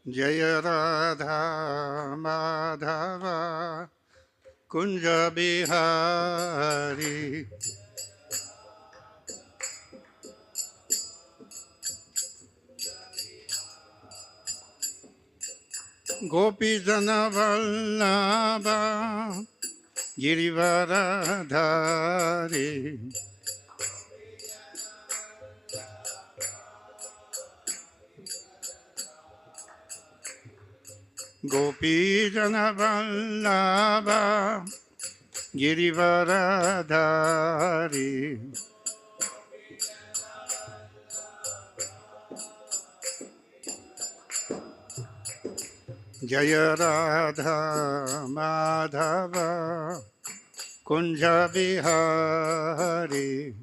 Jaya Radha Madhava Kunja Bihari Gopi Jana Vallabha Girivaradhari Gopi Jana Vallabha Girivaradhari Jaya Radha Madhava Kunja Bihari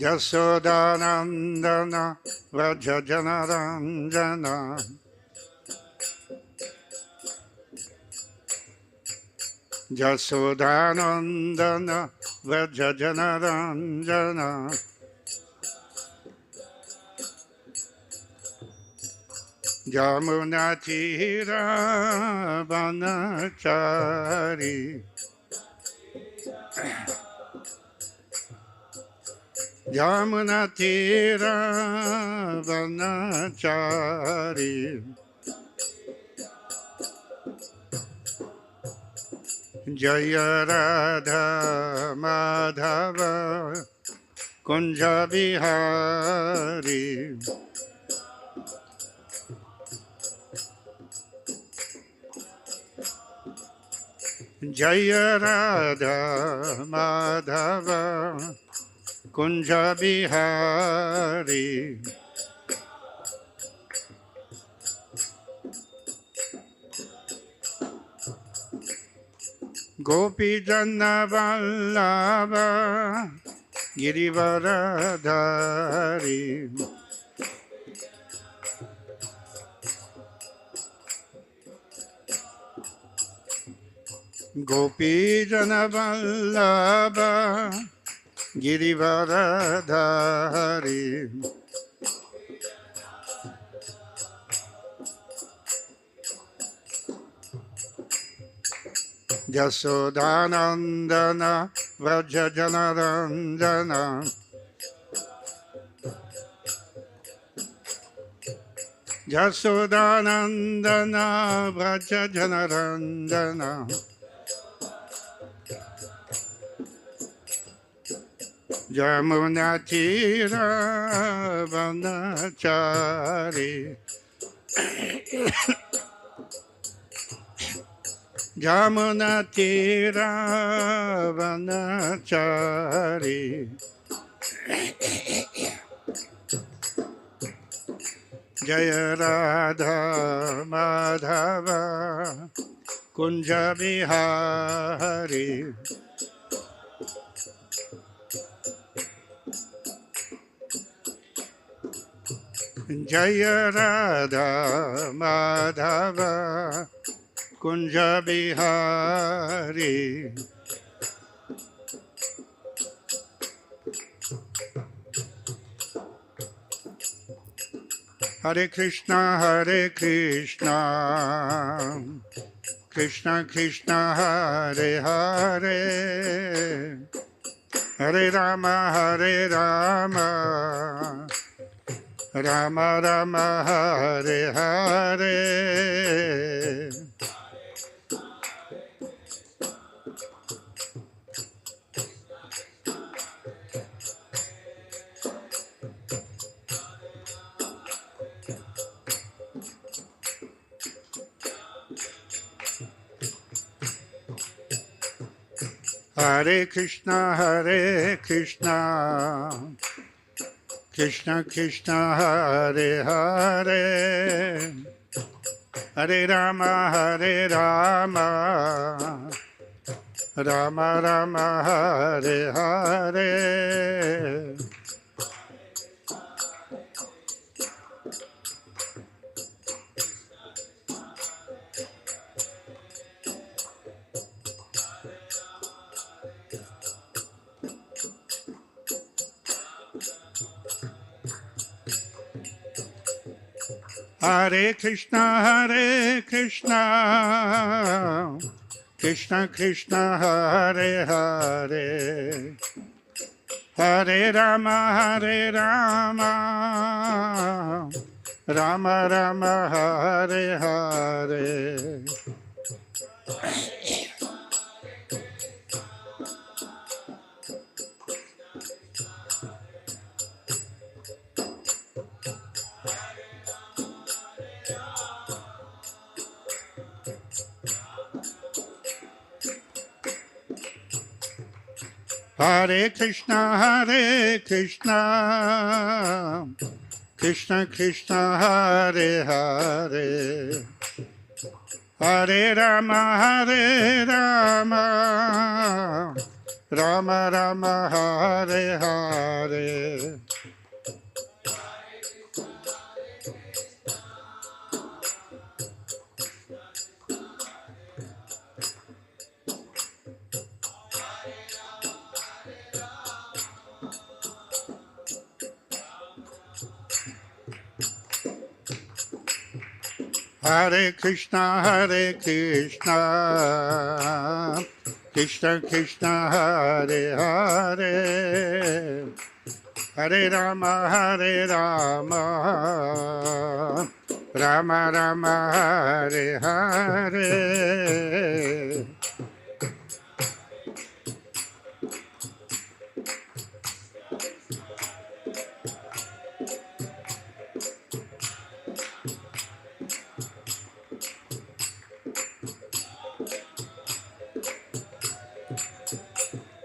Jasodanandana Vraja Janaranjana Jasodanandana Vraja Janaranjana Jamunatira Vanachari Jamunatira Vanachari Jaya Radha Madhava Kunja Bihari Jaya Radha Madhava Kunja Bihari Gopi Jana Vallabha Girivaradhari Gopi Jana Vallabha Girivaradhari Jasodanandana Vraja Janaranjana Jasodanandana Vraja Janaranjana Jamunatira Vanachari Jamunatira Vanachari Jaya Radha Madhava Kunja Bihari Jaya Radha Madhava Kunja Bihari Hare Krishna Hare Krishna Krishna Krishna Hare Hare Hare Rama Hare Rama Rama Rama Hare Hare Hare Krishna Hare Krishna Krishna Krishna Hare Hare Hare Rama Hare Rama Rama Rama Hare Hare Hare Krishna, Krishna Krishna, Hare Hare, Hare Rama, Rama Rama, Hare Hare. Hare Krishna, Krishna Krishna, Hare Hare, Hare Rama, Rama Rama, Hare Hare. Hare Krishna, Krishna Krishna, Hare Hare, Hare Rama, Rama Rama, Hare Hare.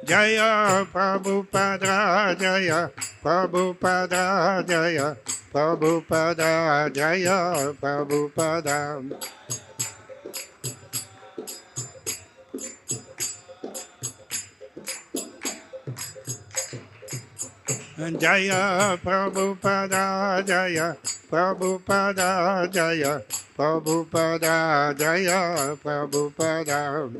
Jaya Prabhupada, Jaya Prabhupada, Jaya Prabhupada, Jaya Prabhupada. Jaya Prabhupada, Jaya Prabhupada, Jaya Prabhupada, Jaya Prabhupada.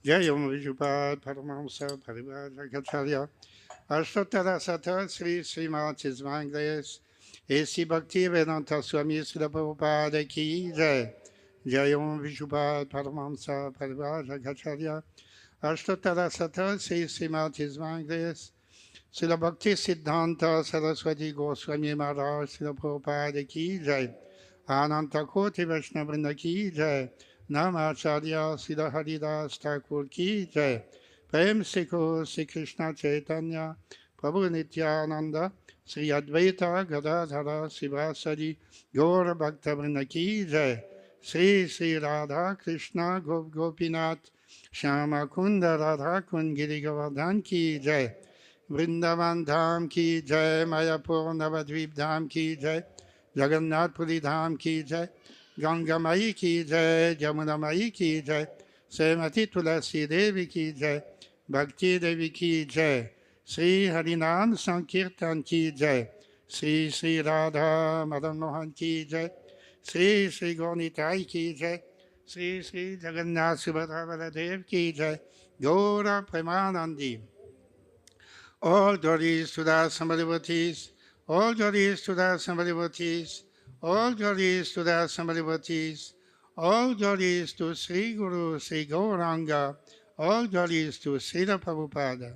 Jaya Vishupad Paramahamsa Parivajacharya Ashtotara Sata Sri Srimati Svangres et si Bhakti Vedanta Swami Srila Prabhupada Ki Jai. Jaya Vishupad Paramahamsa Parivajacharya Ashtotara Sata Sri Srimati Svangres Srila Bhakti Siddhanta Saraswati Goswami Maharaj Srila Prabhupada Ki Jai. Ananta Koti Vaishnavrinda Ki Jai. Namacharya Srila Haridas Thakur Ki Jai. Prem Sikho Sri Krishna Chaitanya Prabhu Nityananda Sri Advaita Gadadhara Sivasadi Gaura Bhaktavrinda Ki Jai. Sri Sri Radha Krishna Gop Gopinath Shama Kunda Radha Kund Giri Govardhan Ki Jai. Vrindavan Dham Ki Jai. Mayapur Navadvip Dham Ki Jai. Jagannath Puri Dham Ki Jai. Ganga Mai Ki Jai, Jamuna Mai Ki Jai, Srimati Tulasi Devi Ki Jai, Bhakti Devi Ki Jai, Sri Harinam Sankirtan Ki Jai, Sri Sri Radha Madan Mohan Ki Jai, Sri Sri Gaunitai Ki Jai, Sri Sri Jagannath Subhadra Baladev Ki Jai, Gaura Premanandi. All glories to the Samarivatis, all glories to the Samarivatis, all glories to the Samarivatis, all glories to Sri Guru, Sri Gauranga, all glories to Srila Prabhupada.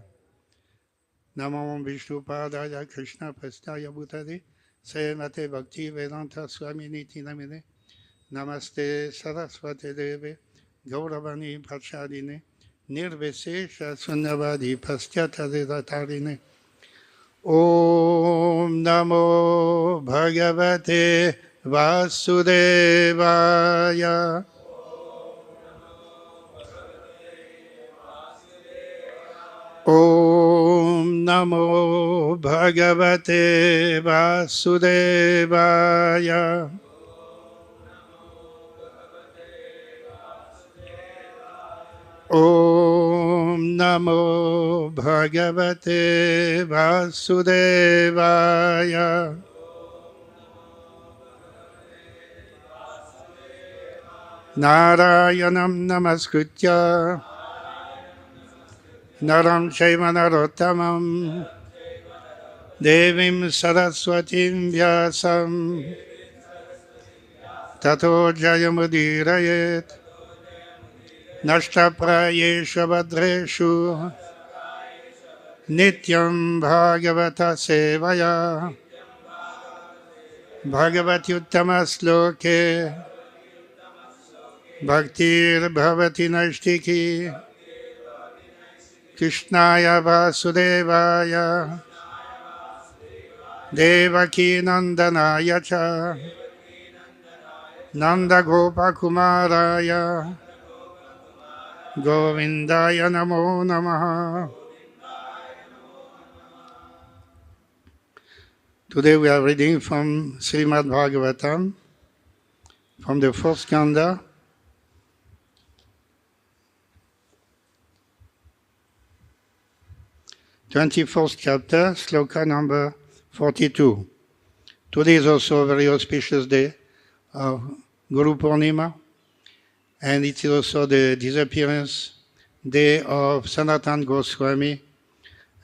Namo Vishnupadaya Krishna Prasthaya Bhutale, Srimate Bhakti Vedanta Swami Niti Namine, Namaste Saraswati Deve, Gauravani Prachadine, Nirvesesha Sunnavadi Paschataridatarine. Om Namo Bhagavate Vasudevaya. Om Namo Bhagavate Vasudevaya. Om Namo Bhagavate Vasudevaya. Narayanam Namaskritya Naram Chaiva Narottamam Devim Saraswatim Vyasam Tato Jayamudirayet Nashtaprayeshu Badreshu Nityam Bhagavata Sevaya Bhagavati Uttamasloke Bhaktir Bhavati Naistiki Krishnaya Vasudevaya Devaki Nandanaya Cha Nanda Gopa Kumaraya Govindaya Namo Namaha. Today we are reading from Srimad Bhagavatam, from the fourth skanda, 24th chapter, sloka number 42. Today is also a very auspicious day of Guru Purnima, and it is also the disappearance day of Sanatan Goswami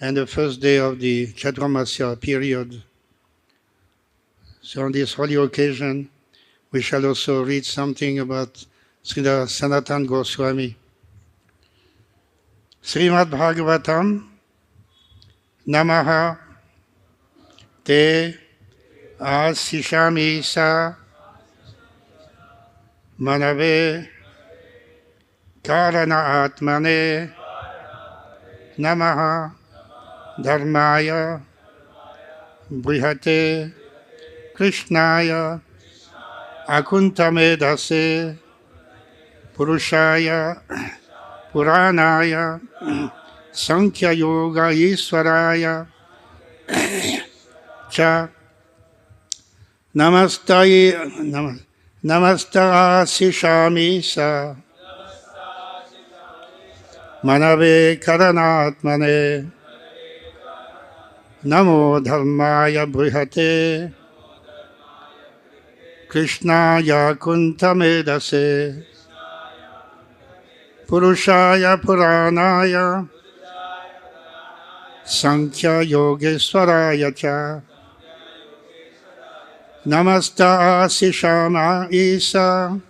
and the first day of the Chaturmasya period. So on this holy occasion, we shall also read something about Srila Sanatan Goswami. Srimad Bhagavatam, Namaha Te Asishami Sa Manave Karana Atmane Namaha Dharmaya Brihate Krishnaya Akuntamedase Purushaya Puranaya Sankhya Yoga Iswaraya Cha Namastasishami Sa Manave Karanatmane Namo Dharmaya Brihate Krishnaya Kuntamedase Purushaya Puranaya Sankhya Yogeshwaraya Cha Namastasishama Isa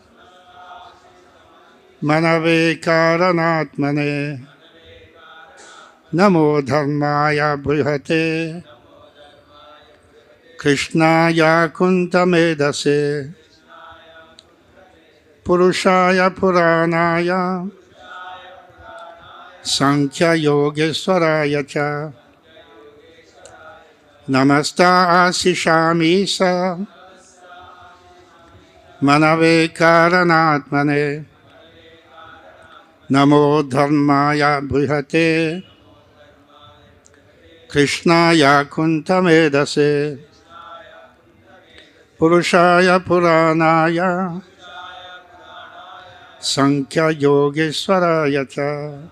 Manave Karanatmane Namo Dharmaya Brihate Krishnaya Kuntamedase Purushaya Puranaya Sankhya Yogeshwaraya Cha Namasta Asishami Sa Manave Karanatmane Namo Dharmaya Brihate Krishnaya Kuntamedase Purushaya Puranaya Sankhya Yogeshwaraya Cha.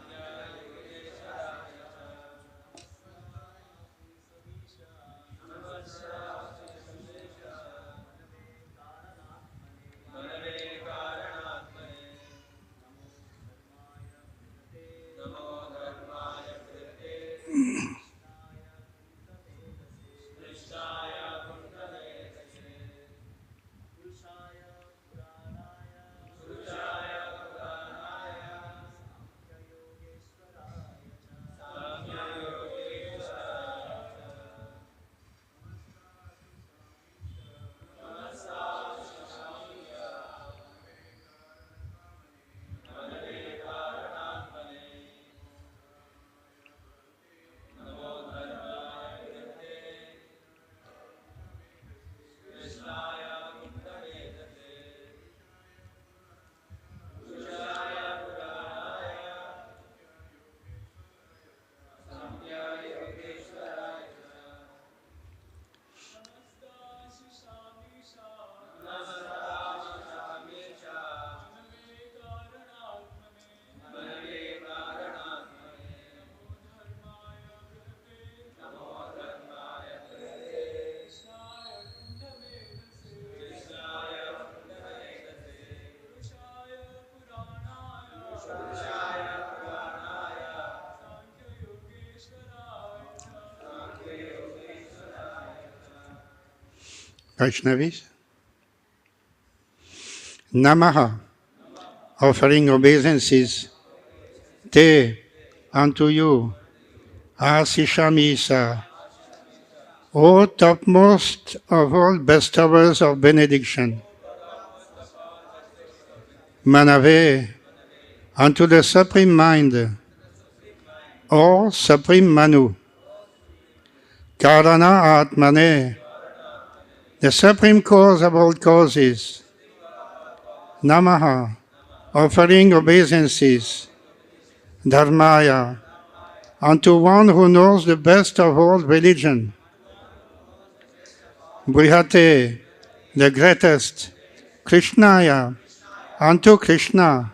Vaishnavis. Namaha, offering obeisances. Te, unto you. Asishamisa, O topmost of all bestowers of benediction. Manave, unto the Supreme Mind, or Supreme Manu. Karana Atmane, the Supreme Cause of all causes. Namaha, offering obeisances. Dharmaya, unto one who knows the best of all religion. Brihate, the greatest. Krishnaya, unto Krishna.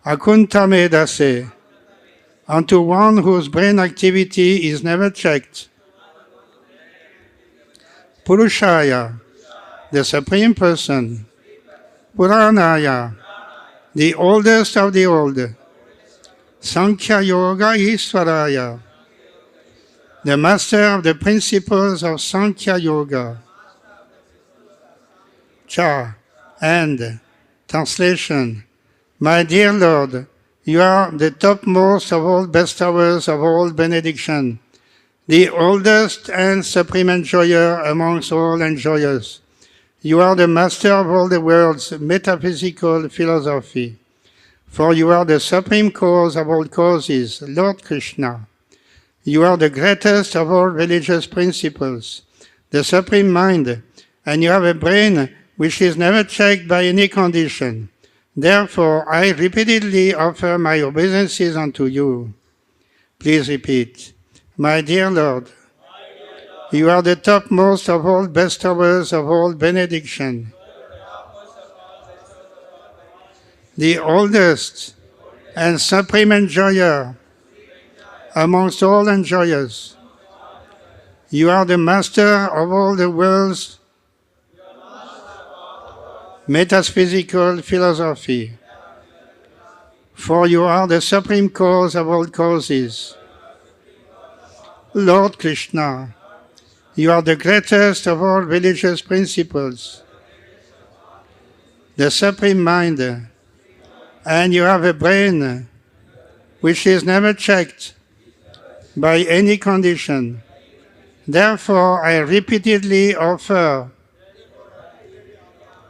Akuntamedase, unto one whose brain activity is never checked. Purushaya, the Supreme Person. Puranaya, the oldest of the old. Sankhya Yoga Iswaraya, the master of the principles of Sankhya Yoga. Cha, and, translation, my dear Lord, you are the topmost of all bestowers of all benediction, the oldest and supreme enjoyer amongst all enjoyers. You are the master of all the world's metaphysical philosophy, for you are the supreme cause of all causes, Lord Krishna. You are the greatest of all religious principles, the supreme mind, and you have a brain which is never checked by any condition. Therefore, I repeatedly offer my obeisances unto you. Please repeat. My dear Lord, you are the topmost of all bestowers of all benediction, the oldest and supreme enjoyer amongst all enjoyers. You are the master of all the world's metaphysical philosophy, for you are the supreme cause of all causes. Lord Krishna, you are the greatest of all religious principles, the supreme mind, and you have a brain which is never checked by any condition. Therefore, I repeatedly offer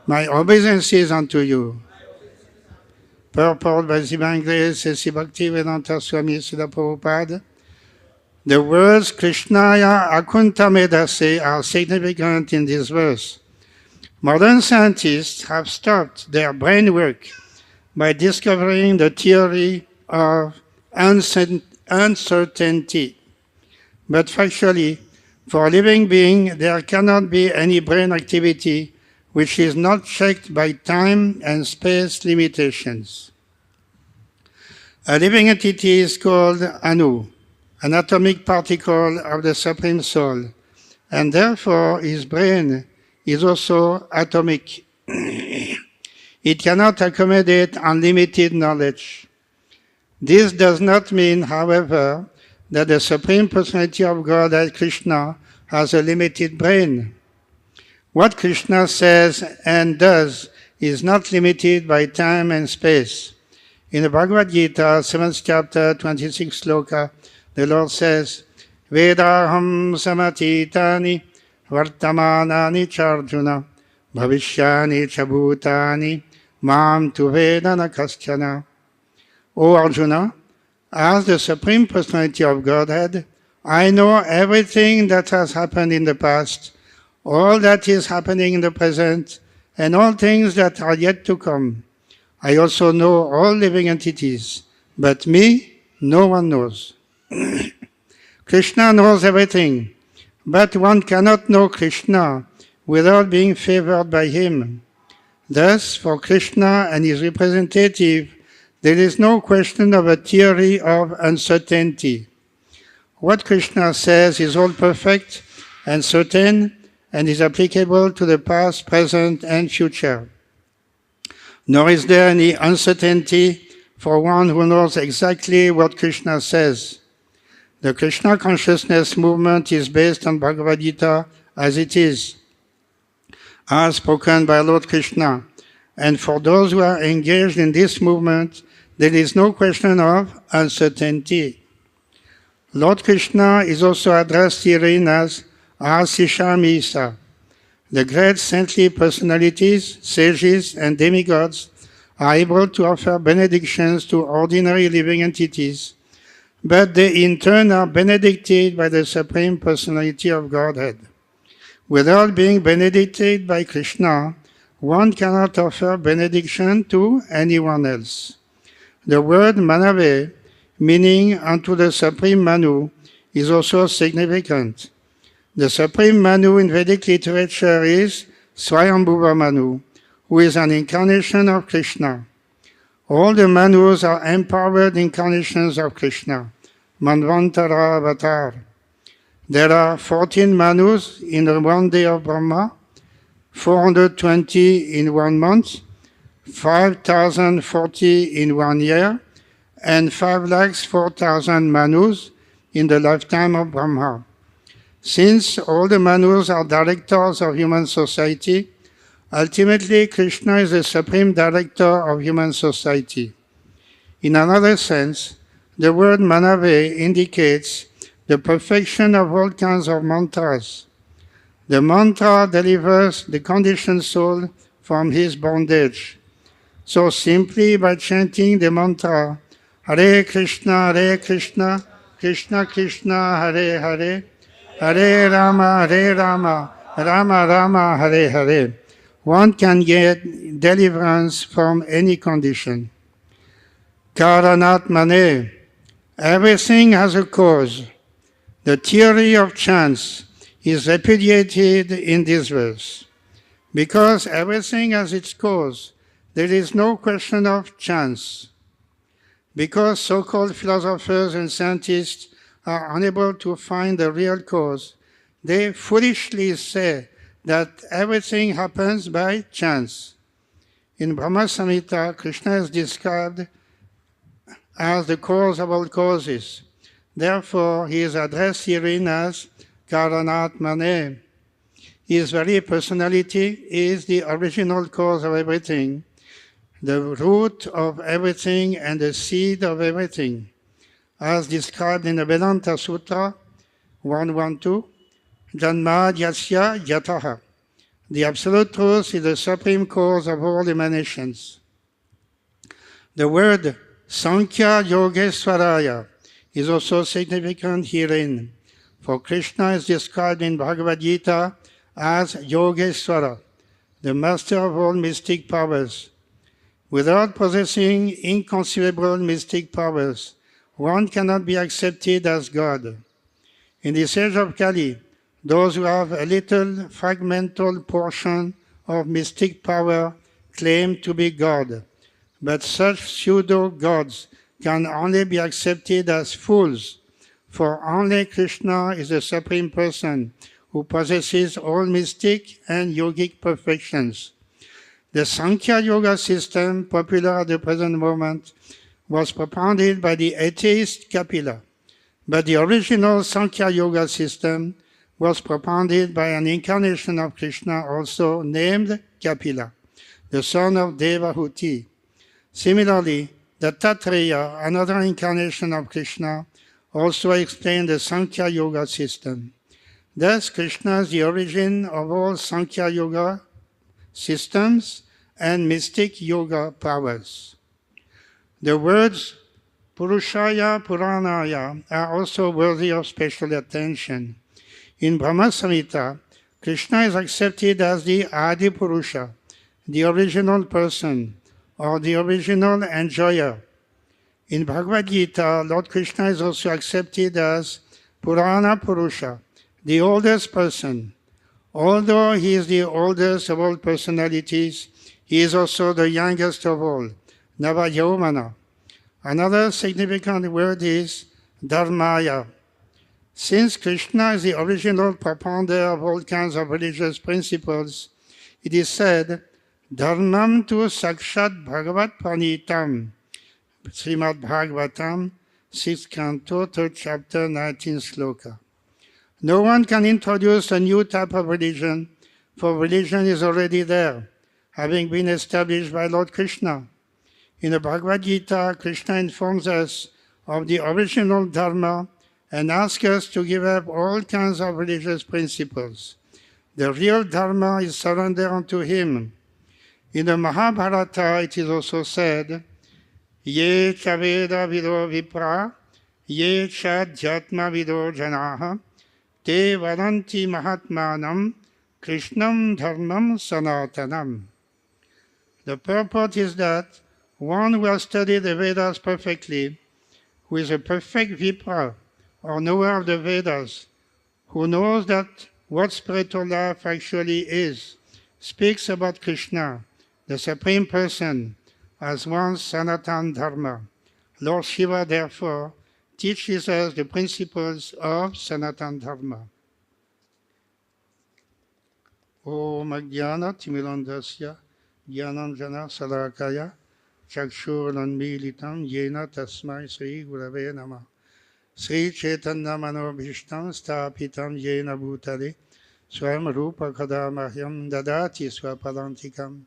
my obeisances unto you. Purport by His Divine Grace A.C. Bhaktivedanta Swami Srila Prabhupada. The words Krishnaya Akuntamedase are significant in this verse. Modern scientists have stopped their brain work by discovering the theory of uncertainty. But factually, for a living being, there cannot be any brain activity which is not checked by time and space limitations. A living entity is called Anu, an atomic particle of the Supreme Soul, and therefore his brain is also atomic. It cannot accommodate unlimited knowledge. This does not mean, however, that the Supreme Personality of Godhead, Krishna, has a limited brain. What Krishna says and does is not limited by time and space. In the Bhagavad Gita, 7th chapter, 26th sloka, the Lord says, Vedaham samatitani vartamanani charjuna bhavishyani chabhutani mam tu vedana kaschana. O Arjuna, as the Supreme Personality of Godhead, I know everything that has happened in the past, all that is happening in the present, and all things that are yet to come. I also know all living entities, but me, no one knows. Krishna knows everything, but one cannot know Krishna without being favored by him. Thus, for Krishna and his representative, there is no question of a theory of uncertainty. What Krishna says is all perfect and certain and is applicable to the past, present, and future. Nor is there any uncertainty for one who knows exactly what Krishna says. The Krishna consciousness movement is based on Bhagavad Gita as it is. as spoken by Lord Krishna. And for those who are engaged in this movement, there is no question of uncertainty. Lord Krishna is also addressed herein as Asishamisa. The great saintly personalities, sages, and demigods are able to offer benedictions to ordinary living entities, but they in turn are benedicted by the Supreme Personality of Godhead. Without being benedicted by Krishna, one cannot offer benediction to anyone else. The word Manave, meaning unto the Supreme Manu, is also significant. The Supreme Manu in Vedic literature is Swayambhuva Manu, who is an incarnation of Krishna. All the Manus are empowered incarnations of Krishna, Manvantara Avatar. There are 14 Manus in the one day of Brahma, 420 in 1 month, 5,040 in 1 year, and 5,04,000 Manus in the lifetime of Brahma. Since all the Manus are directors of human society, ultimately Krishna is the supreme director of human society. In another sense, the word Manave indicates the perfection of all kinds of mantras. The mantra delivers the conditioned soul from his bondage. So simply by chanting the mantra, Hare Krishna, Krishna Krishna, Hare Hare, Hare Rama, Rama Rama, Hare Hare, one can get deliverance from any condition. Karanat Mane, everything has a cause. The theory of chance is repudiated in this verse. Because everything has its cause, there is no question of chance. Because so-called philosophers and scientists are unable to find the real cause, they foolishly say that everything happens by chance. In Brahma Samhita, Krishna is described as the cause of all causes. Therefore, he is addressed herein as Karanat Mane. His very personality is the original cause of everything, the root of everything and the seed of everything. As described in the Vedanta Sutra 112, Janma Yasya Yataha. The Absolute Truth is the supreme cause of all emanations. The word Sankhya Yogeswaraya is also significant herein, for Krishna is described in Bhagavad Gita as Yogeswara, the master of all mystic powers. Without possessing inconceivable mystic powers, one cannot be accepted as God. In this age of Kali, those who have a little fragmental portion of mystic power claim to be God, but such pseudo-gods can only be accepted as fools, for only Krishna is the Supreme Person who possesses all mystic and yogic perfections. The Sankhya Yoga system, popular at the present moment, was propounded by the atheist Kapila, but the original Sankhya Yoga system was propounded by an incarnation of Krishna also named Kapila, the son of Devahuti. Similarly, the Tattreya, another incarnation of Krishna, also explained the Sankhya Yoga system. Thus, Krishna is the origin of all Sankhya Yoga systems and mystic yoga powers. The words Purushaya Puranaya are also worthy of special attention. In Brahma Samhita, Krishna is accepted as the Adi Purusha, the original person, or the original enjoyer. In Bhagavad Gita, Lord Krishna is also accepted as Purana Purusha, the oldest person. Although he is the oldest of all personalities, he is also the youngest of all, Navayaumana. Another significant word is Dharmaya. Since Krishna is the original propounder of all kinds of religious principles, it is said, Dharmam tu sakshat bhagavat pranitam, Srimad Bhagavatam, 6th canto, 3rd chapter, 19th sloka. No one can introduce a new type of religion, for religion is already there, having been established by Lord Krishna. In the Bhagavad Gita, Krishna informs us of the original Dharma and asks us to give up all kinds of religious principles. The real Dharma is surrender unto him. In the Mahabharata, it is also said, Ye cha veda vido vipra, ye cha dhyatma vido janaha, te vadanti mahatmanam, krishnam dharmam sanatanam. The purport is that one who has studied the Vedas perfectly, who is a perfect vipra, or knower of the Vedas, who knows that what spiritual life actually is, speaks about Krishna, the Supreme Person, as one Sanatan Dharma. Lord Shiva, therefore, teaches us the principles of Sanatan Dharma. Om Ajnana Timilandasya Jnananjana Salakaya Chakshurlanmilitam Yena Tasmai Sri Gurave Namah Sri Chaitanya Manobhishtam Stapitam Yena Bhutale Swam Rupa Kadamahyam Dadati Swapadantikam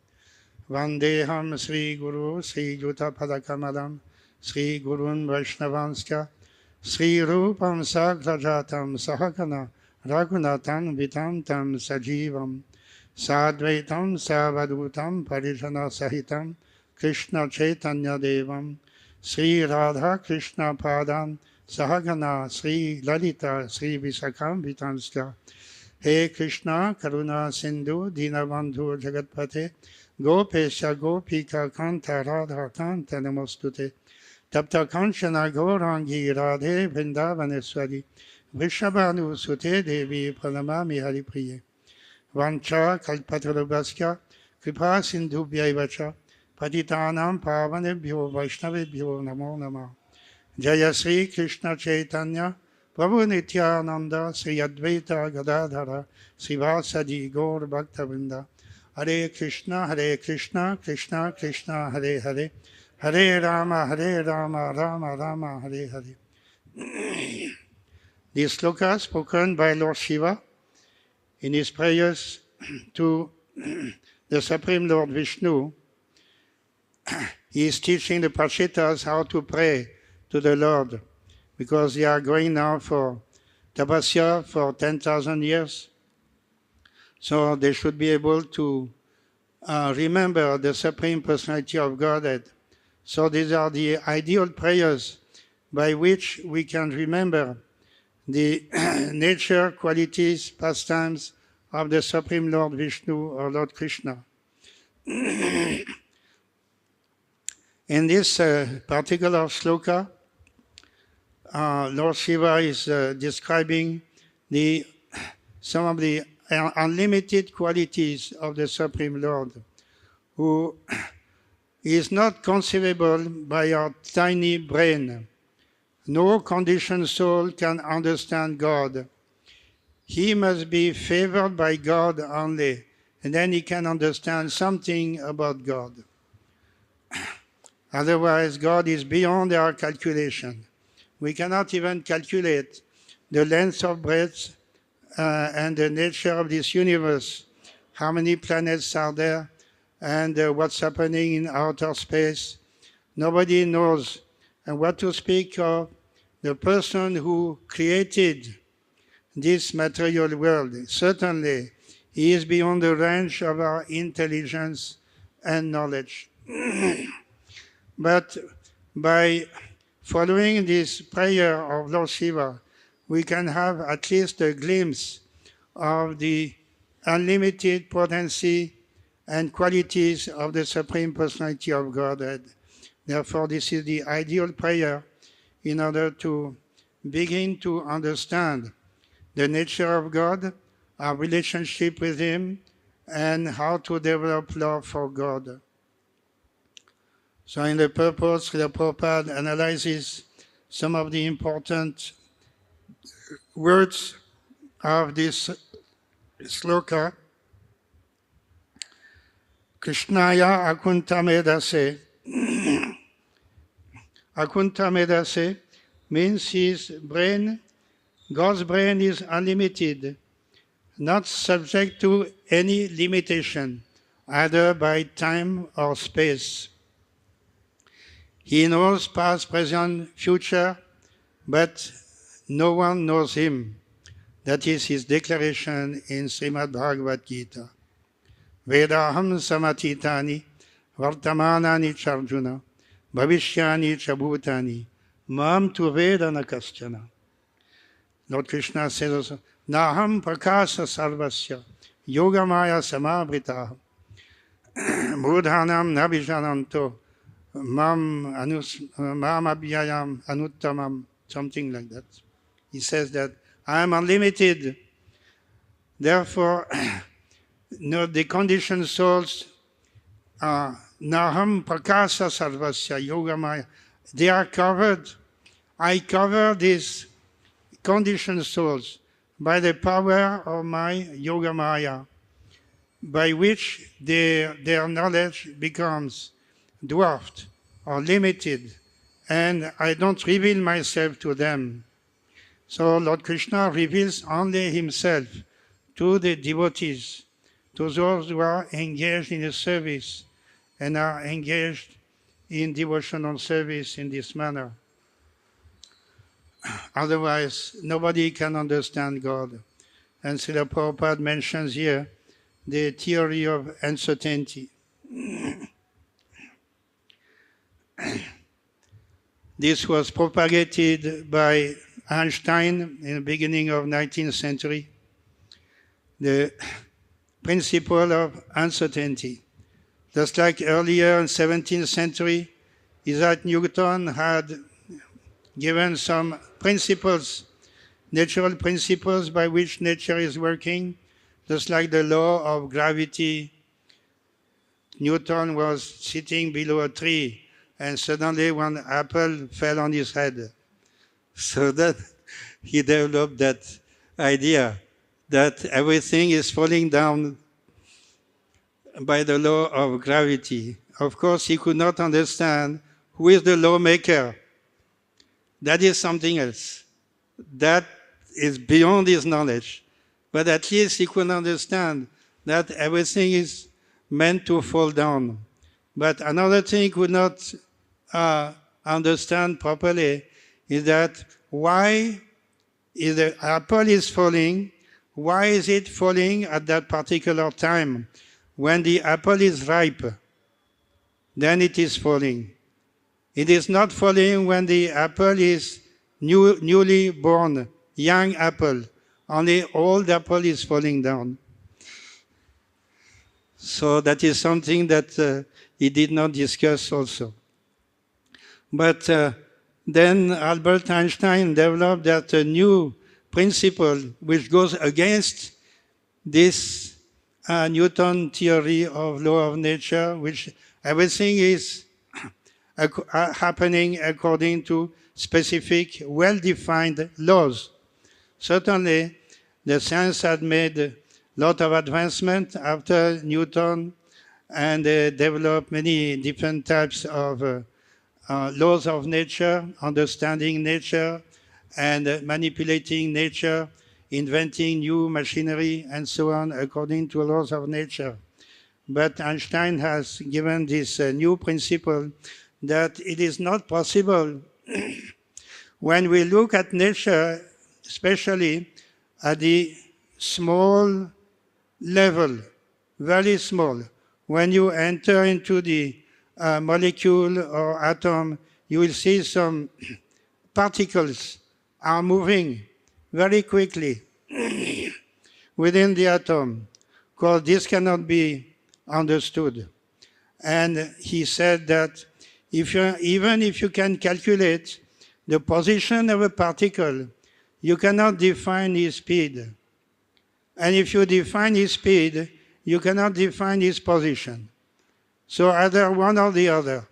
Vandeham Sri Guru Sri Juta Padakamalam Sri Gurun Vaishnavanscha Sri Rupam Sagrajatam Sahakana Raghunatam Vitantam Sajivam Sadvaitam Savadutam Parijana Sahitam Krishna Chaitanya Devam Sri Radha Krishna Padam Sahagana Sri Lalita Sri Visakam Vitanska He Krishna Karuna Sindhu Dinabandhu Jagatpate Gopesha Gopika Kanta Radha Kanta Namostute Tapta Kanchana Gaurangi Radhe Vrindavaneshwari Vrishabhanu Sute Devi Pranamami Haripriye Vancha Kalpatarabhasya Kripa Sindhu Vyaivacha Patitanam Pavanebhyo Vaishnavebhyo Namo Namah Jaya Sri Krishna Chaitanya Prabhu Nityananda Sri Advaita Gadadhara Srivasadi Gaur Bhaktavrinda Hare Krishna Krishna Krishna Hare Hare Hare Rama Rama Rama Hare Hare. This sloka spoken by Lord Shiva in his prayers to the Supreme Lord Vishnu. He is teaching the Prachitas how to pray to the Lord, because they are going now for tapasya for 10,000 years. So they should be able to remember the Supreme Personality of Godhead. So these are the ideal prayers by which we can remember the nature, qualities, pastimes of the Supreme Lord Vishnu or Lord Krishna. In this particular sloka, Lord Shiva is describing some of the unlimited qualities of the Supreme Lord, who is not conceivable by our tiny brain. No conditioned soul can understand God. He must be favored by God only, and then he can understand something about God. Otherwise, God is beyond our calculation. We cannot even calculate the length of breadth and the nature of this universe, how many planets are there, and what's happening in outer space. Nobody knows. And what to speak of the person who created this material world. Certainly, he is beyond the range of our intelligence and knowledge. But by following this prayer of Lord Shiva, we can have at least a glimpse of the unlimited potency and qualities of the Supreme Personality of Godhead. Therefore, this is the ideal prayer in order to begin to understand the nature of God, our relationship with Him, and how to develop love for God. So in the purpose, Srila Prabhupada analyzes some of the important words of this sloka. Krishnaya akuntamedase. Akuntamedase means his brain, God's brain is unlimited. not subject to any limitation, either by time or space. He knows past, present, future, but no one knows him. That is his declaration in Srimad Bhagavad Gita. Vedaham samatitani vartamanani charjuna bhavishyani chabhutani mam tu vedana kaschana. Lord Krishna says also, Naham prakasa sarvasya yogamaya samavritah mudhanam nabijananto mam abhyayam anuttamam, something like that. He says that I am unlimited, therefore the conditioned souls are Naham prakasa sarvasya yogamaya. They are covered. I cover these conditioned souls by the power of my yogamaya, by which their knowledge becomes dwarfed or limited, and I don't reveal myself to them. So Lord Krishna reveals only himself to the devotees, to those who are engaged in a service and are engaged in devotional service in this manner. Otherwise, nobody can understand God. And Srila Prabhupada mentions here the theory of uncertainty. This was propagated by Einstein in the beginning of 19th century, the principle of uncertainty. Just like earlier in 17th century, Isaac Newton had given some principles, natural principles by which nature is working, just like the law of gravity. Newton was sitting below a tree, and suddenly one apple fell on his head. So that he developed that idea that everything is falling down by the law of gravity. Of course, he could not understand who is the lawmaker. That is something else. That is beyond his knowledge. But at least he could understand that everything is meant to fall down. But another thing he could not understand properly is that why is the apple is falling, why is it falling at that particular time? When the apple is ripe, then it is falling. It is not falling when the apple is newly born, young apple. Only old apple is falling down. So that is something that he did not discuss also. But then Albert Einstein developed that new principle which goes against this Newton theory of law of nature, which everything is happening according to specific, well-defined laws. Certainly, the science had made a lot of advancement after Newton, and developed many different types of laws of nature, understanding nature, and manipulating nature, inventing new machinery, and so on, according to laws of nature. But Einstein has given this new principle that it is not possible when we look at nature, especially at the small level, very small. When you enter into the molecule or atom, you will see some particles are moving very quickly within the atom, because this cannot be understood. And he said that even if you can calculate the position of a particle, you cannot define its speed. And if you define its speed, you cannot define its position. So either one or the other.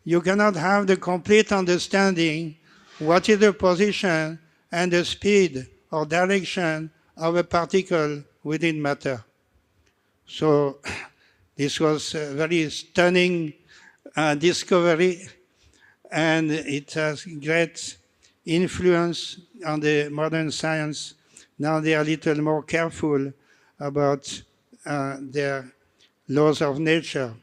You cannot have the complete understanding what is the position and the speed or direction of a particle within matter. So this was a very stunning discovery, and it has great influence on the modern science Now they are a little more careful about their laws of nature.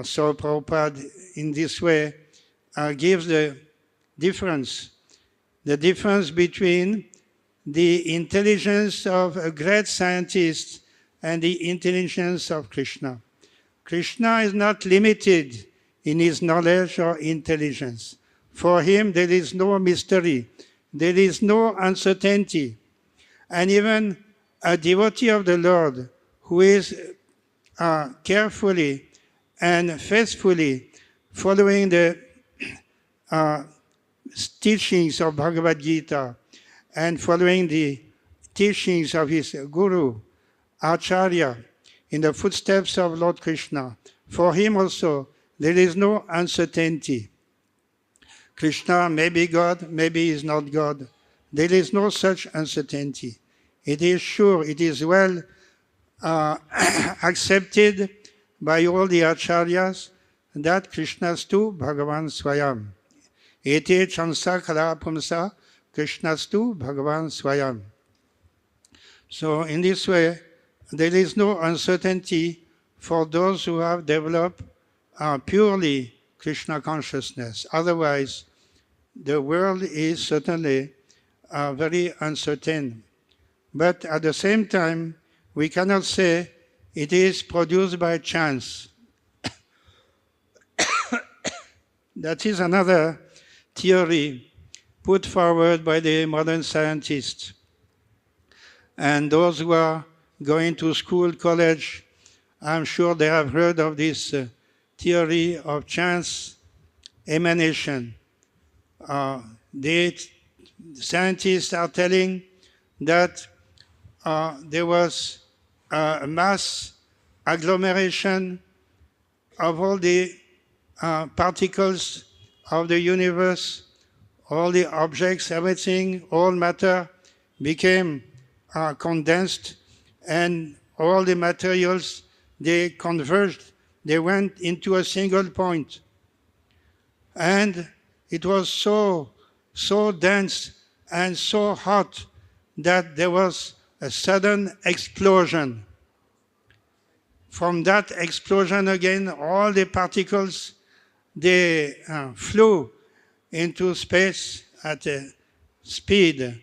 So Prabhupada, in this way, gives the difference between the intelligence of a great scientist and the intelligence of Krishna. Krishna is not limited in his knowledge or intelligence. For him, there is no mystery. There is no uncertainty. And even a devotee of the Lord who is carefully and faithfully following the teachings of Bhagavad Gita and following the teachings of his Guru, Acharya, in the footsteps of Lord Krishna, for him also there is no uncertainty. Krishna may be God, maybe he is not God. There is no such uncertainty. It is sure, it is well accepted by all the acharyas that Krishnastu Bhagavan Swayam. Ete chansa kala pumsa Krishnastu Bhagavan Swayam. So in this way, there is no uncertainty for those who have developed purely Krishna consciousness. Otherwise, the world is certainly very uncertain. But at the same time, we cannot say it is produced by chance. That is another theory put forward by the modern scientists. And those who are going to school, college, I'm sure they have heard of this theory of chance emanation. The scientists are telling that there was a mass agglomeration of all the particles of the universe, all the objects, everything, all matter became condensed, and all the materials, they converged, they went into a single point. And it was so dense and so hot that there was a sudden explosion. From that explosion again, all the particles, they flew into space at a speed,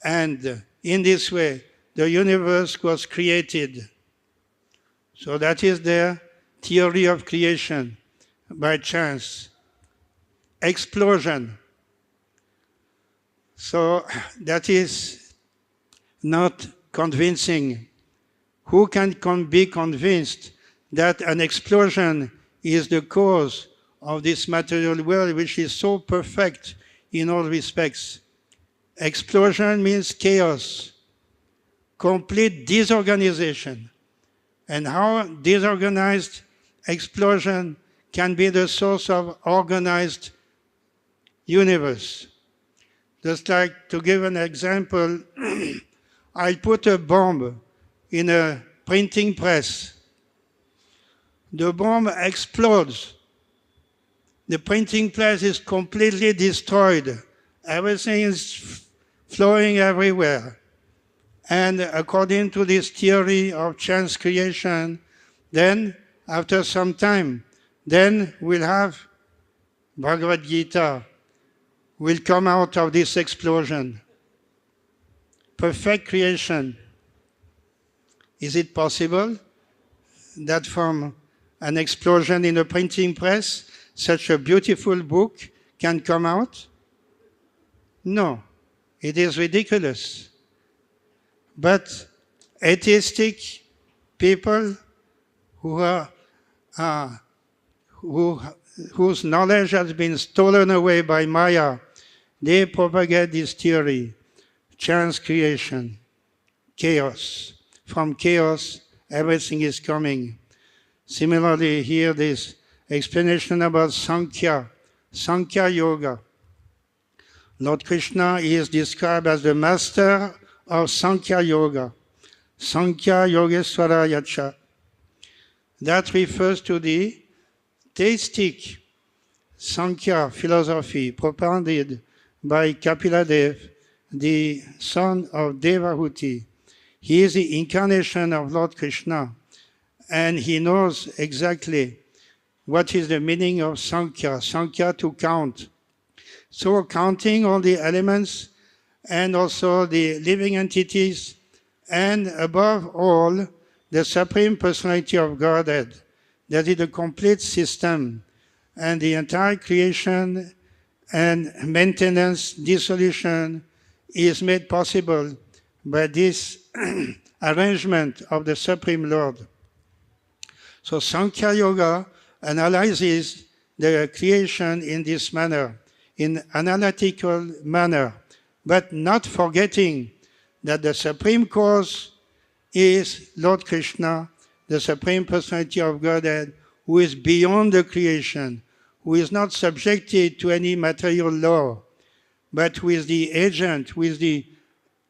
and in this way, the universe was created. So that is their theory of creation by chance. Explosion. So that is not convincing. Who can be convinced that an explosion is the cause of this material world, which is so perfect in all respects? Explosion means chaos, complete disorganization. And how disorganized explosion can be the source of organized universe? Just like, to give an example, I put a bomb in a printing press. The bomb explodes. The printing press is completely destroyed. Everything is flowing everywhere. And according to this theory of chance creation, then after some time, then we'll have Bhagavad Gita will come out of this explosion. Perfect creation. Is it possible that from an explosion in a printing press, such a beautiful book can come out? No, it is ridiculous. But atheistic people whose knowledge has been stolen away by Maya, they propagate this theory, chance creation, chaos. From chaos, everything is coming. Similarly, here this explanation about Sankhya Yoga. Lord Krishna is described as the master of Sankhya Yoga. Sankhya Yogeswara Yacha. That refers to the theistic Sankhya philosophy propounded by Kapila Dev the son of Devahuti. He is the incarnation of Lord Krishna, and he knows exactly what is the meaning of Sankhya, Sankhya to count. So counting all the elements and also the living entities, and above all, the Supreme Personality of Godhead. That is a complete system, and the entire creation and maintenance, dissolution is made possible by this arrangement of the Supreme Lord. So Sankhya Yoga analyzes the creation in this manner, in analytical manner, but not forgetting that the supreme cause is Lord Krishna, the Supreme Personality of Godhead, who is beyond the creation, who is not subjected to any material law, but who is the agent, who is the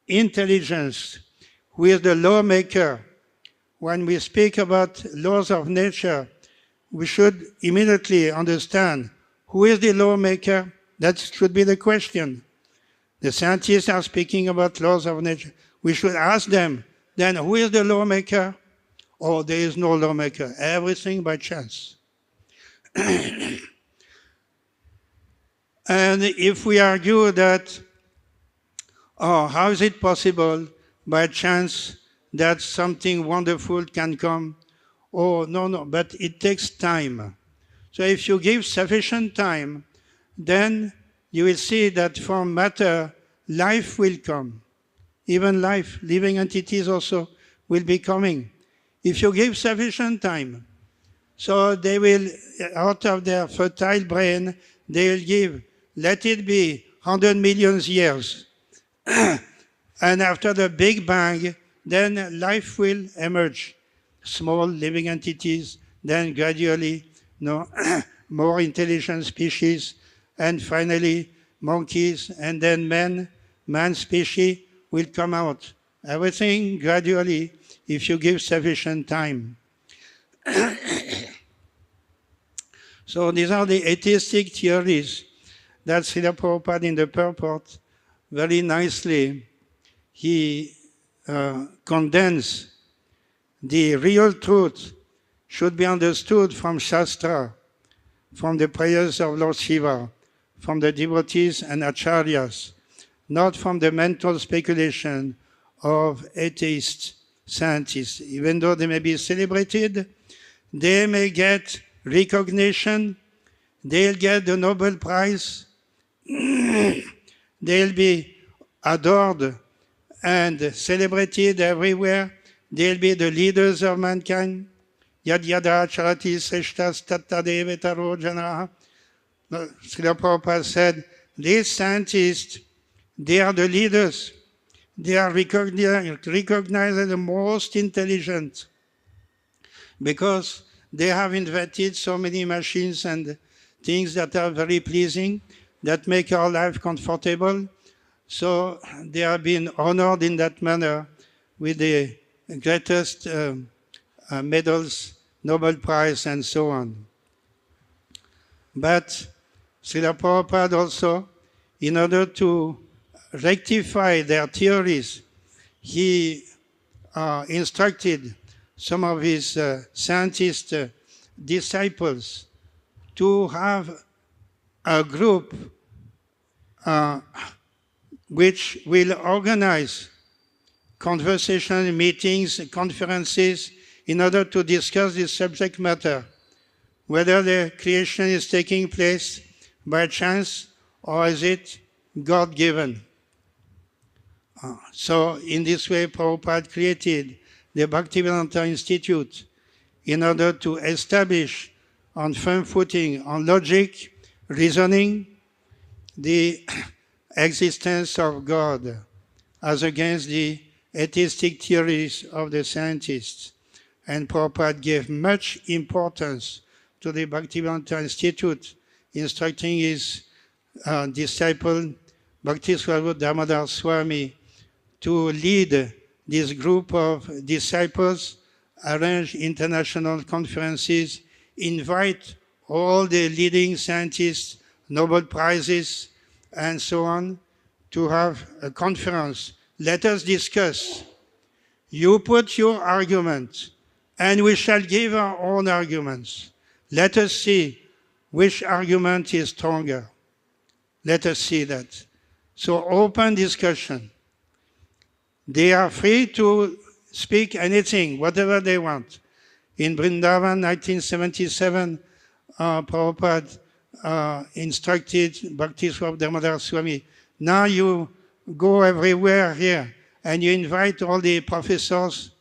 intelligence, who is the lawmaker. When we speak about laws of nature, we should immediately understand who is the lawmaker. That should be the question. The scientists are speaking about laws of nature. We should ask them, then who is the lawmaker? Oh, there is no lawmaker. Everything by chance. And if we argue that, how is it possible by chance that something wonderful can come? Oh, no, but it takes time. So if you give sufficient time, then you will see that from matter, life will come. Even life, living entities also will be coming. If you give sufficient time, so they will, out of their fertile brain, they will give, let it be 100 million years. And after the Big Bang, then life will emerge. Small living entities, then gradually, more intelligent species, and finally monkeys, and then man species will come out. Everything gradually, if you give sufficient time. So these are the atheistic theories that Srila Prabhupada in the purport very nicely, he condensed. The real truth should be understood from Shastra, from the prayers of Lord Shiva, from the devotees and acharyas, not from the mental speculation of atheist scientists. Even though they may be celebrated, they may get recognition, they'll get the Nobel Prize, they'll be adored and celebrated everywhere, they'll be the leaders of mankind. Yad yada charati sreshtas tattadevetaro janaha. Srila Prabhupada said, these scientists, they are the leaders. They are recognized as the most intelligent because they have invented so many machines and things that are very pleasing, that make our life comfortable. So they are being honored in that manner with the greatest medals, Nobel Prize, and so on. But Srila Prabhupada also, in order to rectify their theories, he instructed some of his scientist disciples to have a group which will organize conversation, meetings, conferences, in order to discuss this subject matter, whether the creation is taking place by chance or is it God-given. So in this way, Prabhupada created the Bhaktivedanta Institute in order to establish on firm footing, on logic, reasoning, the existence of God as against the atheistic theories of the scientists. And Prabhupada gave much importance to the Bhaktivedanta Institute, instructing his disciple Bhakti Swarupa Damodar Swami to lead this group of disciples, arrange international conferences, invite all the leading scientists, Nobel Prizes, and so on, to have a conference. Let us discuss. You put your argument, and we shall give our own arguments. Let us see which argument is stronger. Let us see that. So open discussion. They are free to speak anything, whatever they want. In Vrindavan, 1977, Prabhupada instructed Bhakti Swab Damodar Swami, now you go everywhere here and you invite all the professors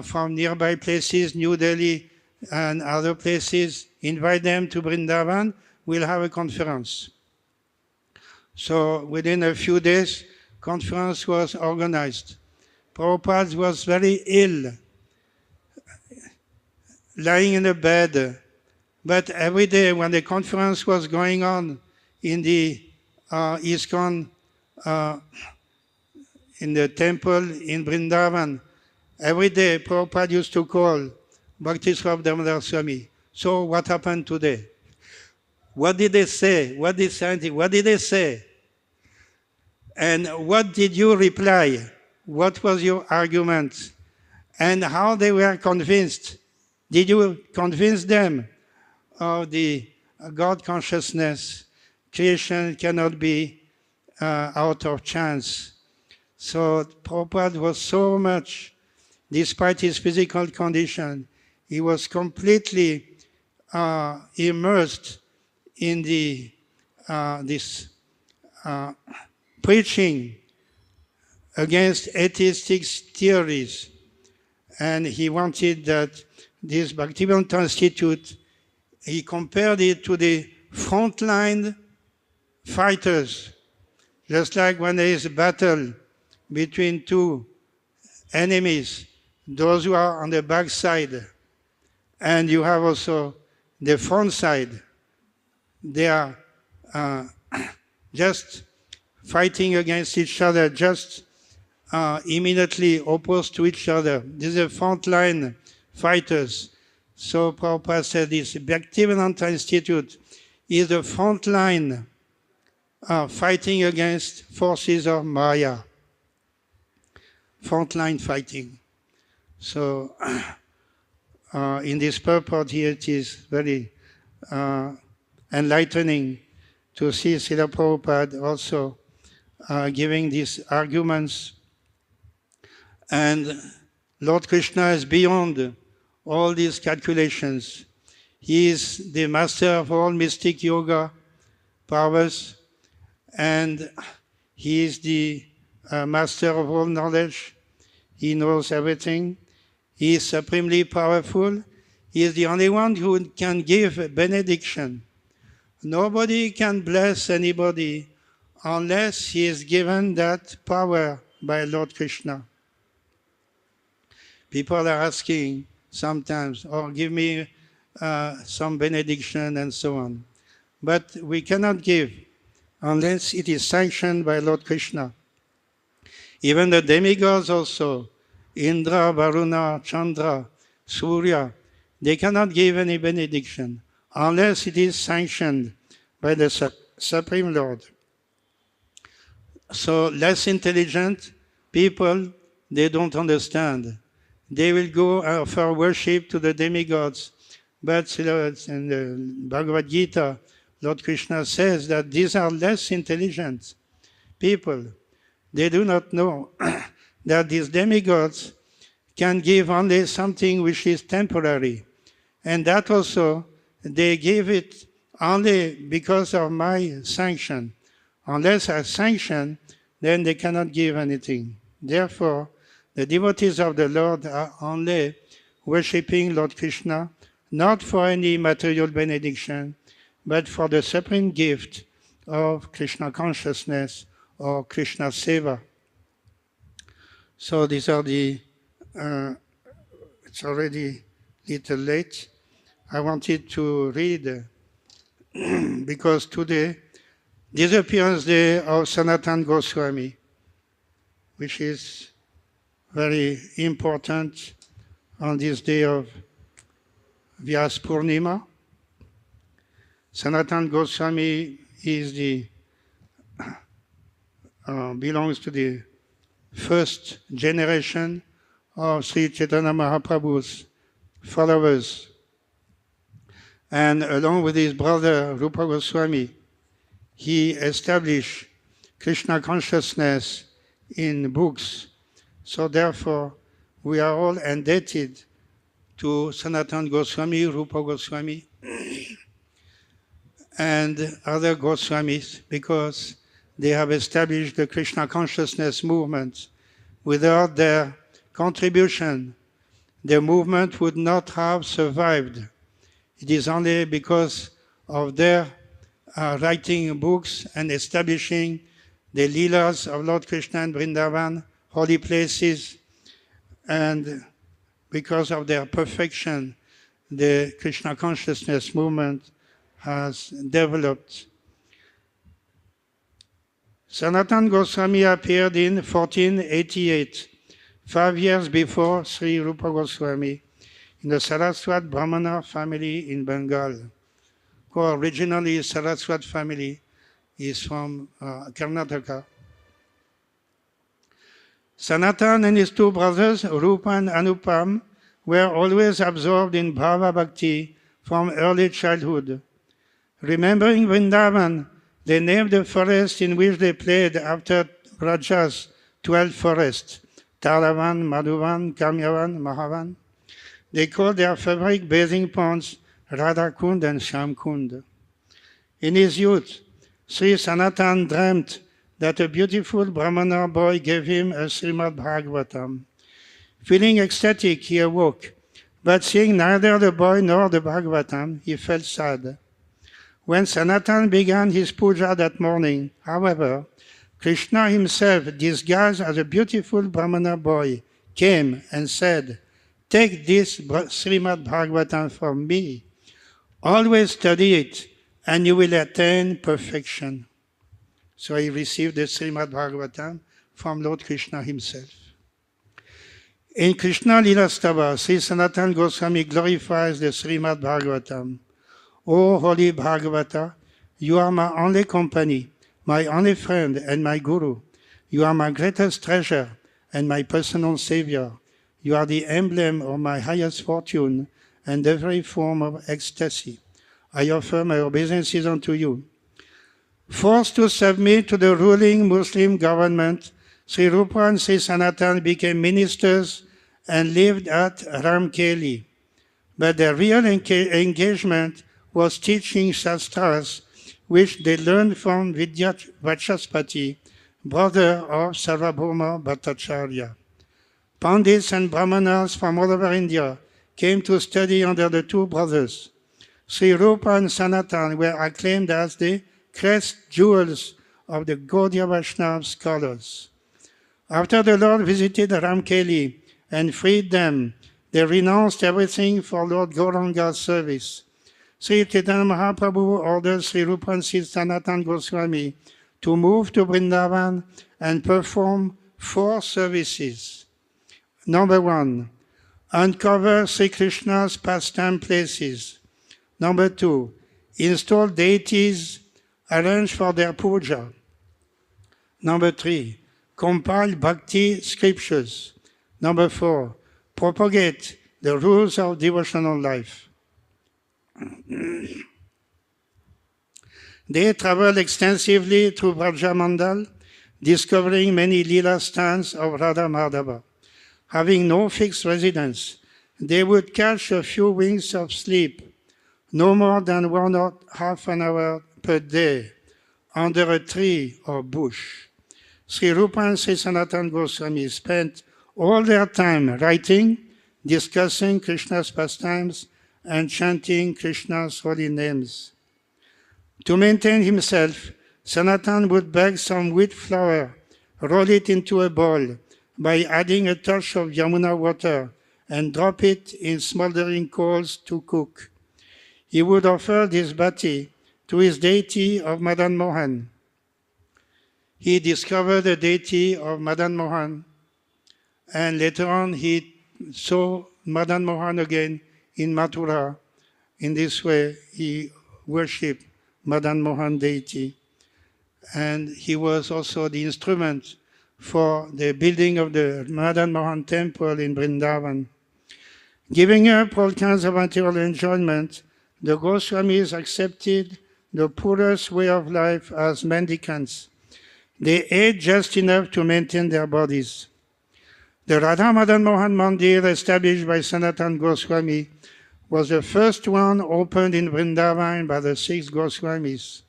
from nearby places, New Delhi and other places, invite them to Vrindavan, we'll have a conference. So within a few days, conference was organized. Prabhupada was very ill, lying in a bed. But every day when the conference was going on in the ISKCON, in the temple in Vrindavan, every day Prabhupada used to call Bhakti Swab Damodar Swami. So what happened today? What did they say? What did they say? And what did you reply? What was your argument? And how they were convinced? Did you convince them of the God consciousness? Creation cannot be out of chance. So Prabhupada was so much, despite his physical condition, he was completely immersed in this preaching against atheistic theories. And he wanted that this Bhaktivedanta Institute, he compared it to the frontline fighters, just like when there is a battle between two enemies, those who are on the back side, and you have also the front side. They are just fighting against each other, just immediately opposed to each other. These are frontline fighters. So Prabhupada said this, Bhaktivedanta Institute is the frontline fighting against forces of Maya. Frontline fighting. So in this purport here, it is very enlightening to see Srila Prabhupada also giving these arguments. And Lord Krishna is beyond all these calculations. He is the master of all mystic yoga powers, and he is the master of all knowledge. He knows everything. He is supremely powerful. He is the only one who can give benediction. Nobody can bless anybody unless he is given that power by Lord Krishna. People are asking sometimes, oh, give me some benediction and so on. But we cannot give unless it is sanctioned by Lord Krishna. Even the demigods also, Indra, Varuna, Chandra, Surya, they cannot give any benediction unless it is sanctioned by the Supreme Lord. So less intelligent people, they don't understand. They will go offer worship to the demigods. But in the Bhagavad Gita, Lord Krishna says that these are less intelligent people. They do not know that these demigods can give only something which is temporary. And that also, they give it only because of my sanction. Unless I sanction, then they cannot give anything. Therefore, the devotees of the Lord are only worshipping Lord Krishna, not for any material benediction, but for the supreme gift of Krishna consciousness or Krishna Seva. So these are the, it's already a little late. I wanted to read, because today, disappearance day of Sanatana Goswami, which is very important on this day of Vyas Purnima. Sanatana Goswami is the belongs to the first generation of Sri Chaitanya Mahaprabhu's followers. And along with his brother Rupa Goswami, he established Krishna consciousness in books. So therefore, we are all indebted to Sanatana Goswami, Rupa Goswami, and other Goswamis, because they have established the Krishna consciousness movement. Without their contribution, the movement would not have survived. It is only because of their writing books and establishing the Leelas of Lord Krishna and Vrindavan, holy places, and because of their perfection, the Krishna consciousness movement has developed. Sanatana Goswami appeared in 1488, 5 years before Sri Rupa Goswami, in the Saraswat Brahmana family in Bengal, who originally Saraswat family is from Karnataka. Sanatana and his two brothers, Rupa and Anupam, were always absorbed in Bhava Bhakti from early childhood. Remembering Vrindavan, they named the forest in which they played after Raja's 12 forests, Taravan, Madhuvan, Kamyavan, Mahavan. They called their favorite bathing ponds Radhakund and Shamkund. In his youth, Sri Sanatana dreamt that a beautiful Brahmana boy gave him a Srimad Bhagavatam. Feeling ecstatic, he awoke, but seeing neither the boy nor the Bhagavatam, he felt sad. When Sanatana began his puja that morning, however, Krishna himself, disguised as a beautiful Brahmana boy, came and said, "Take this Srimad Bhagavatam from me. Always study it, and you will attain perfection." So he received the Srimad Bhagavatam from Lord Krishna himself. In Krishna Lila Stava, Sri Sanatana Goswami glorifies the Srimad Bhagavatam. O Holy Bhagavata, you are my only company, my only friend and my guru. You are my greatest treasure and my personal savior. You are the emblem of my highest fortune and every form of ecstasy. I offer my obeisances unto you. Forced to submit to the ruling Muslim government, Sri Rupa and Sri Sanatana became ministers and lived at Ramkeli. But their real engagement was teaching Shastras, which they learned from Vachaspati, brother of Sarvabhauma Bhattacharya. Pandits and Brahmanas from all over India came to study under the two brothers. Sri Rupa and Sanatana were acclaimed as the crest jewels of the Gaudiya Vaishnava scholars. After the Lord visited Ramkeli and freed them, they renounced everything for Lord Gauranga's service. Sri Chaitanya Mahaprabhu ordered Sri Rupa and Sri Sanatana Goswami to move to Vrindavan and perform 4 services. Number 1, uncover Sri Krishna's pastime places. Number 2, install deities arranged for their puja. Number 3, compile bhakti scriptures. Number 4, propagate the rules of devotional life. They traveled extensively through Brajamandal, discovering many Leela stands of Radha Madhava. Having no fixed residence, they would catch a few winks of sleep, no more than 1.5 hour per day, under a tree or bush. Sri Rupa and Sri Sanatana Goswami spent all their time writing, discussing Krishna's pastimes, and chanting Krishna's holy names. To maintain himself, Sanatana would bag some wheat flour, roll it into a ball by adding a touch of Yamuna water, and drop it in smoldering coals to cook. He would offer this bhati to his deity of Madan Mohan. He discovered the deity of Madan Mohan, and later on he saw Madan Mohan again in Mathura. In this way, he worshipped Madan Mohan deity. and he was also the instrument for the building of the Madan Mohan temple in Vrindavan. Giving up all kinds of material enjoyment, the Goswamis accepted the poorest way of life as mendicants. They ate just enough to maintain their bodies. The Radha Madan Mohan Mandir established by Sanatan Goswami was the first one opened in Vrindavan by the 6 Goswamis.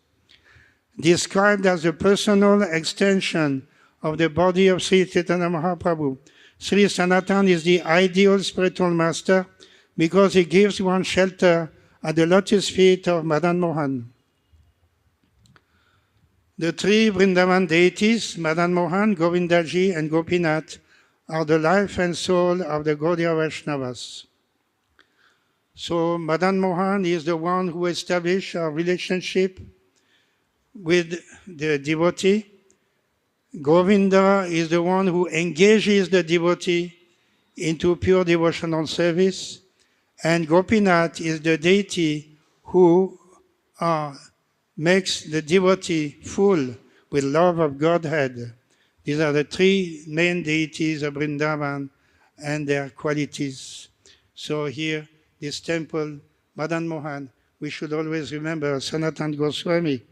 Described as a personal extension of the body of Sri Chaitanya Mahaprabhu, Sri Sanatan is the ideal spiritual master because he gives one shelter at the lotus feet of Madan Mohan. The 3 Vrindavan deities, Madan Mohan, Govindaji, and Gopinath, are the life and soul of the Gaudiya Vaishnavas. So Madan Mohan is the one who established a relationship with the devotee. Govinda is the one who engages the devotee into pure devotional service. And Gopinath is the deity who makes the devotee full with love of Godhead. These are the 3 main deities of Vrindavan and their qualities. So here, this temple, Madan Mohan, we should always remember Sanatan Goswami.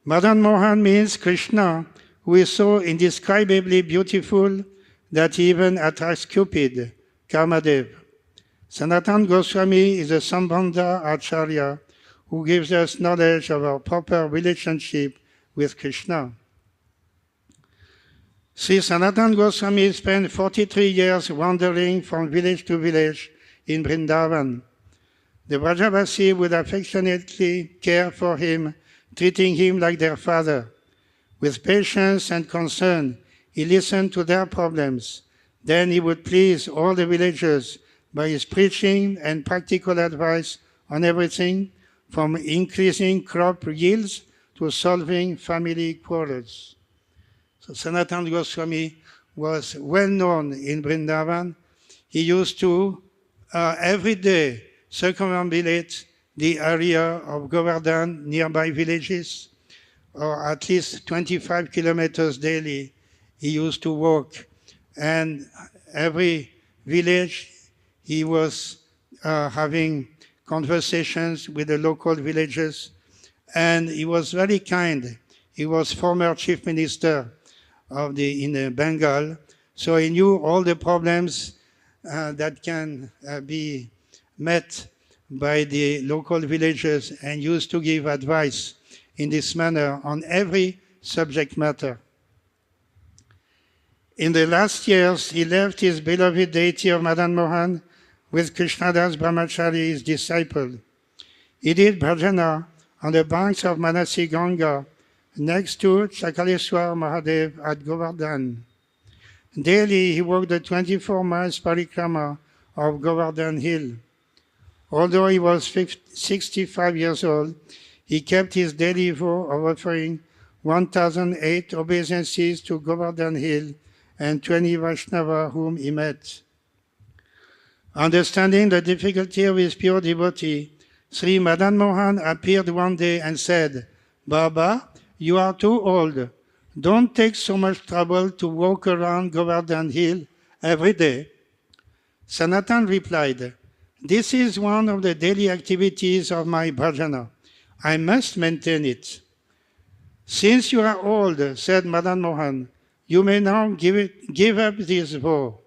Madan Mohan means Krishna, who is so indescribably beautiful that he even attracts Cupid, Kamadev. Sanatan Goswami is a Sambandha Acharya who gives us knowledge of our proper relationship with Krishna. Sri Sanatan Goswami spent 43 years wandering from village to village in Vrindavan. The Brajavasi would affectionately care for him, treating him like their father. With patience and concern, he listened to their problems. Then he would please all the villagers by his preaching and practical advice on everything from increasing crop yields to solving family quarrels. So Sanatan Goswami was well known in Vrindavan. He used to every day circumambulate the area of Govardhan, nearby villages, or at least 25 kilometers daily. He used to walk, and every village he was having conversations with the local villagers, and he was very kind. He was former chief minister in Bengal, so he knew all the problems that can be met by the local villagers and used to give advice in this manner on every subject matter. In the last years, he left his beloved deity of Madan Mohan with Krishnadas Brahmachari, his disciple. He did bhajana on the banks of Manasi Ganga, next to Chakaleswar Mahadev at Govardhan. Daily, he walked the 24 miles parikrama of Govardhan Hill. Although he was 65 years old, he kept his daily vow of offering 1,008 obeisances to Govardhan Hill and 20 Vaishnava whom he met. Understanding the difficulty of his pure devotee, Sri Madan Mohan appeared one day and said, "Baba, you are too old. Don't take so much trouble to walk around Govardhan Hill every day." Sanatan replied, "This is one of the daily activities of my bhajana. I must maintain it." "Since you are old," said Madan Mohan, "you may now give up this vow."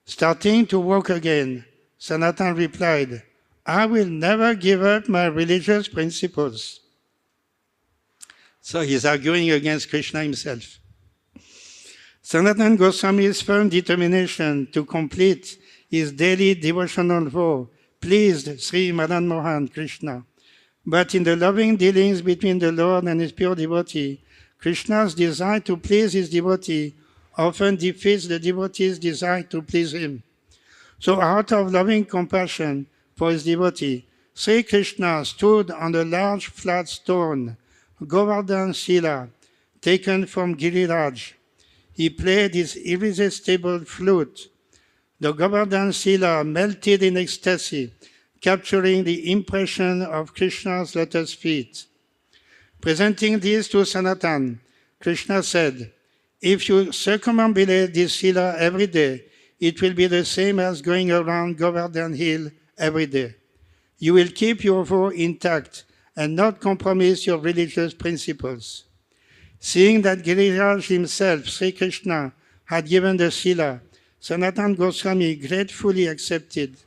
Starting to walk again, Sanatan replied, "I will never give up my religious principles." So he's arguing against Krishna himself. Sanatan Goswami's firm determination to complete his daily devotional vow pleased Sri Madan Mohan Krishna. But in the loving dealings between the Lord and his pure devotee, Krishna's desire to please his devotee often defeats the devotee's desire to please him. So out of loving compassion for his devotee, Sri Krishna stood on a large flat stone, Govardhan Shila, taken from Giriraj. He played his irresistible flute. The Govardhan Shila melted in ecstasy, capturing the impression of Krishna's lotus feet. Presenting these to Sanatan, Krishna said, "If you circumambulate this Sila every day, it will be the same as going around Govardhan Hill every day. You will keep your vow intact and not compromise your religious principles." Seeing that Giriraj himself, Sri Krishna, had given the Sila, Sanatan Goswami gratefully accepted.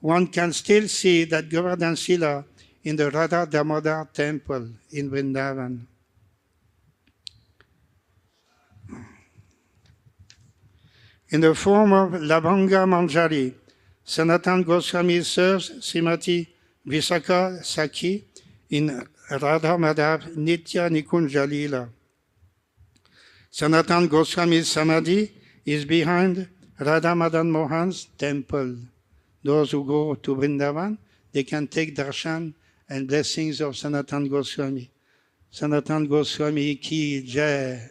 One can still see that Govardhan Sila in the Radha Damodar temple in Vrindavan. In the form of Labanga Manjari, Sanatan Goswami serves Srimati Visakha Sakhi in Radha Madhav Nitya Nikunja Leela. Sanatan Goswami's Samadhi is behind Radha Madan Mohan's temple. Those who go to Vrindavan, they can take darshan and blessings of Sanatan Goswami. Sanatan Goswami ki jai,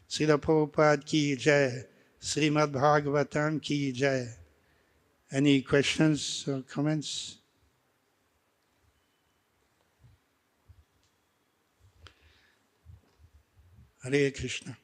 Srila Prabhupada ki jai, Srimad Bhagavatam ki jai. Any questions or comments? Hare Krishna.